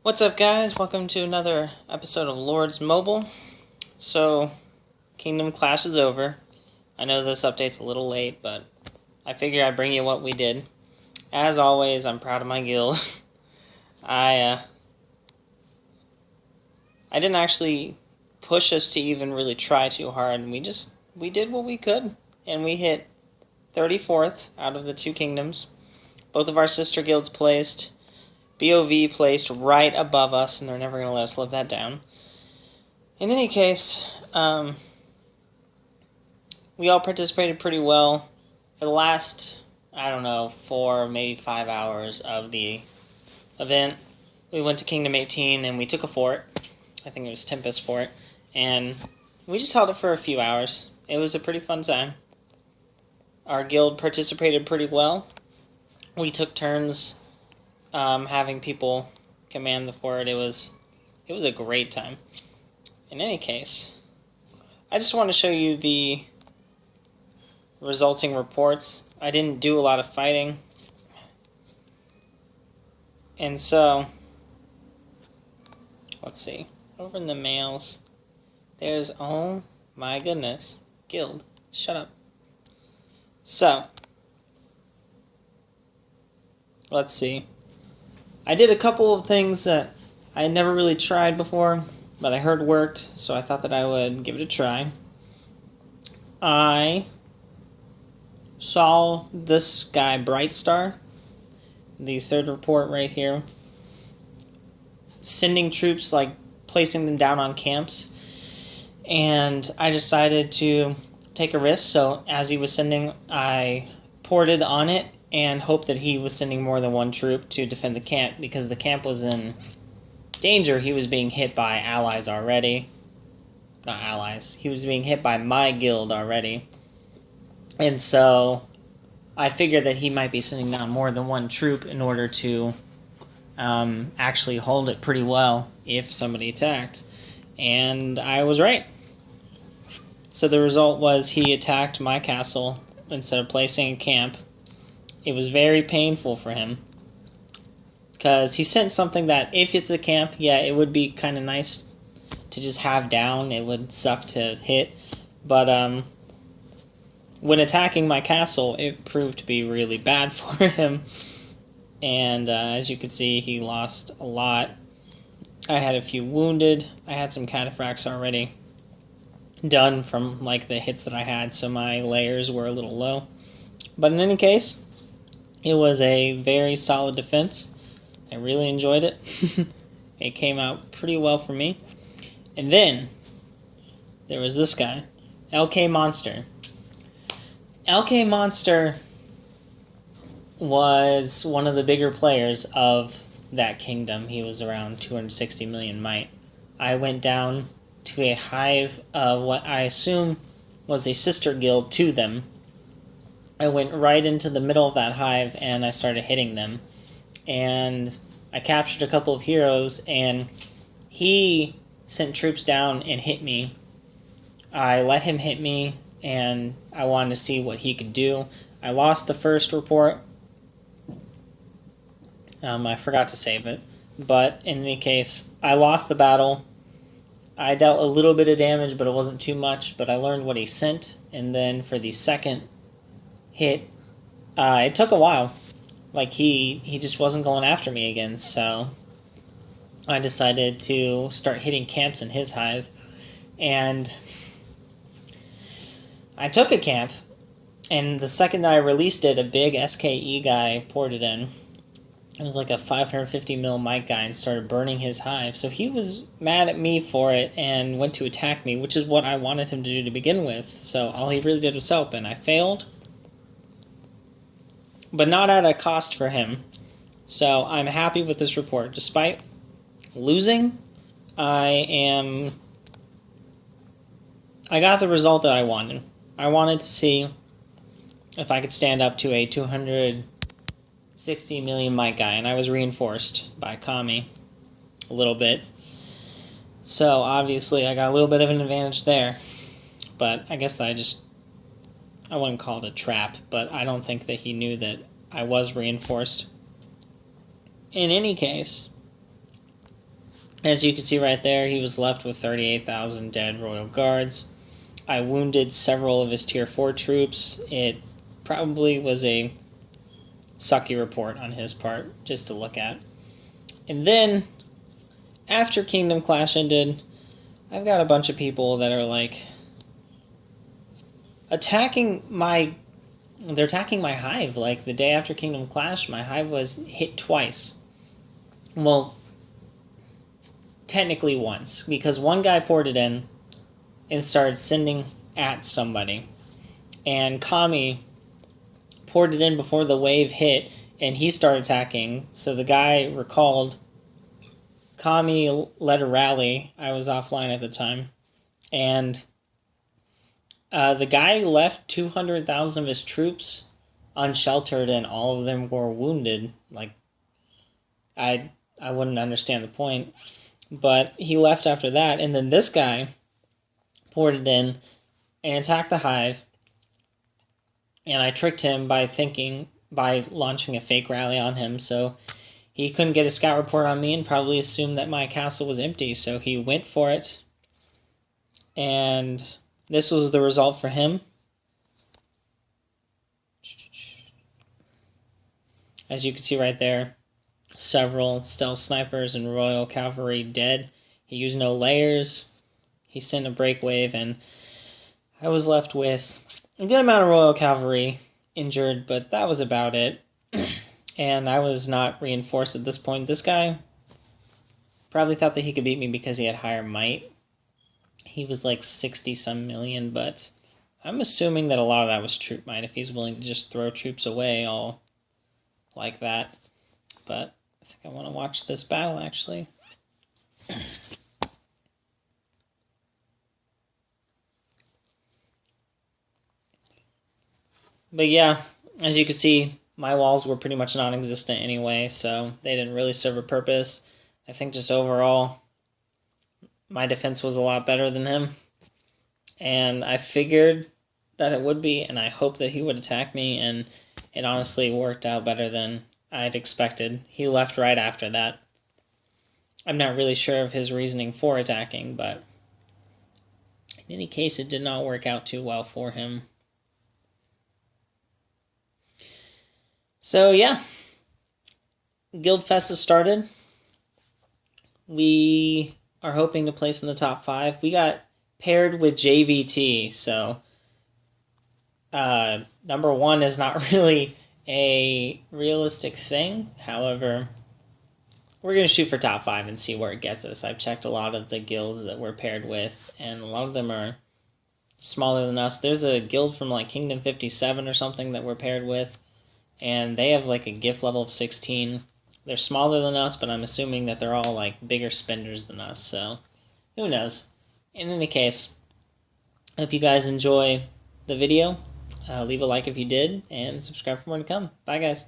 What's up, guys? Welcome to another episode of Lords Mobile. So, Kingdom Clash is over. I know this update's a little late, but I figure I'd bring you what we did. As always, I'm proud of my guild. I didn't actually push us to even really try too hard. We did what we could, and we hit 34th out of the two kingdoms. Both of our sister guilds placed. BOV placed right above us, and they're never going to let us live that down. In any case, we all participated pretty well. For the last, 4, maybe 5 hours of the event, we went to Kingdom 18, and we took a fort. I think it was Tempest Fort. And we just held it for a few hours. It was a pretty fun time. Our guild participated pretty well. We took turns having people command the fort. It was a great time. In any case, I just want to show you the resulting reports. I didn't do a lot of fighting, and so let's see. Over in the mails, there's, oh my goodness, guild, shut up. So let's see. I did a couple of things that I had never really tried before, but I heard worked, so I thought that I would give it a try. I saw this guy, Brightstar, the third report right here, sending troops, placing them down on camps, and I decided to take a risk, so as he was sending, I ported on it, and hoped that he was sending more than one troop to defend the camp, because the camp was in danger. He was being hit by allies already. Not allies. He was being hit by my guild already. And so I figured that he might be sending down more than one troop in order to actually hold it pretty well if somebody attacked. And I was right. So the result was he attacked my castle instead of placing a camp. It was very painful for him, because he sent something that, if it's a camp, yeah, it would be kind of nice to just have down. It would suck to hit, but when attacking my castle, it proved to be really bad for him, and as you can see, he lost a lot. I had a few wounded. I had some cataphracts already done from the hits that I had, so my layers were a little low. But in any case, it was a very solid defense. I really enjoyed it. It came out pretty well for me. And then there was this guy, LK Monster. LK Monster was one of the bigger players of that kingdom. He was around 260 million might. I went down to a hive of what I assume was a sister guild to them. I went right into the middle of that hive and I started hitting them. And I captured a couple of heroes, and he sent troops down and hit me. I let him hit me, and I wanted to see what he could do. I lost the first report. I forgot to save it. But in any case, I lost the battle. I dealt a little bit of damage, but it wasn't too much. But I learned what he sent, and then for the second hit, it took a while. He just wasn't going after me again, so I decided to start hitting camps in his hive, and I took a camp, and the second that I released it, a big SKE guy poured it in. It was like a 550 mil mic guy, and started burning his hive, so he was mad at me for it and went to attack me, which is what I wanted him to do to begin with, so all he really did was help, and I failed. But not at a cost for him. So I'm happy with this report. Despite losing, I got the result that I wanted. I wanted to see if I could stand up to a 260 million mic guy, and I was reinforced by Kami a little bit. So obviously I got a little bit of an advantage there. But I guess I wouldn't call it a trap, but I don't think that he knew that I was reinforced. In any case, As you can see right there, he was left with 38,000 dead royal guards. I wounded several of his tier 4 troops. It probably was a sucky report on his part, just to look at. And then, after Kingdom Clash ended, I've got a bunch of people that are like attacking my hive. Like the day after Kingdom Clash, my hive was hit twice. Well, technically once, because one guy poured it in and started sending at somebody, and Kami poured it in before the wave hit, and he started attacking. So the guy recalled. Kami led a rally. I was offline at the time, and the guy left 200,000 of his troops unsheltered, and all of them were wounded. Like, I wouldn't understand the point. But he left after that, and then this guy poured it in and attacked the hive. And I tricked him by launching a fake rally on him, so he couldn't get a scout report on me and probably assumed that my castle was empty. So he went for it, and this was the result for him. As you can see right there, several stealth snipers and royal cavalry dead. He used no layers. He sent a break wave, and I was left with a good amount of royal cavalry injured, but that was about it. And I was not reinforced at this point. This guy probably thought that he could beat me because he had higher might. He was like 60-some million, but I'm assuming that a lot of that was troop might if he's willing to just throw troops away all like that. But I think I want to watch this battle, actually. But yeah, as you can see, my walls were pretty much non-existent anyway, so they didn't really serve a purpose. I think just overall, my defense was a lot better than him. And I figured that it would be, and I hoped that he would attack me, and it honestly worked out better than I'd expected. He left right after that. I'm not really sure of his reasoning for attacking, but in any case, it did not work out too well for him. So yeah, Guildfest has started. We are hoping to place in the top 5. We got paired with JVT, so number 1 is not really a realistic thing. However, we're going to shoot for top 5 and see where it gets us. I've checked a lot of the guilds that we're paired with, and a lot of them are smaller than us. There's a guild from like Kingdom 57 or something that we're paired with, and they have like a gift level of 16. They're smaller than us, but I'm assuming that they're all like bigger spenders than us, so who knows. In any case, I hope you guys enjoy the video. Leave a like if you did, and subscribe for more to come. Bye, guys.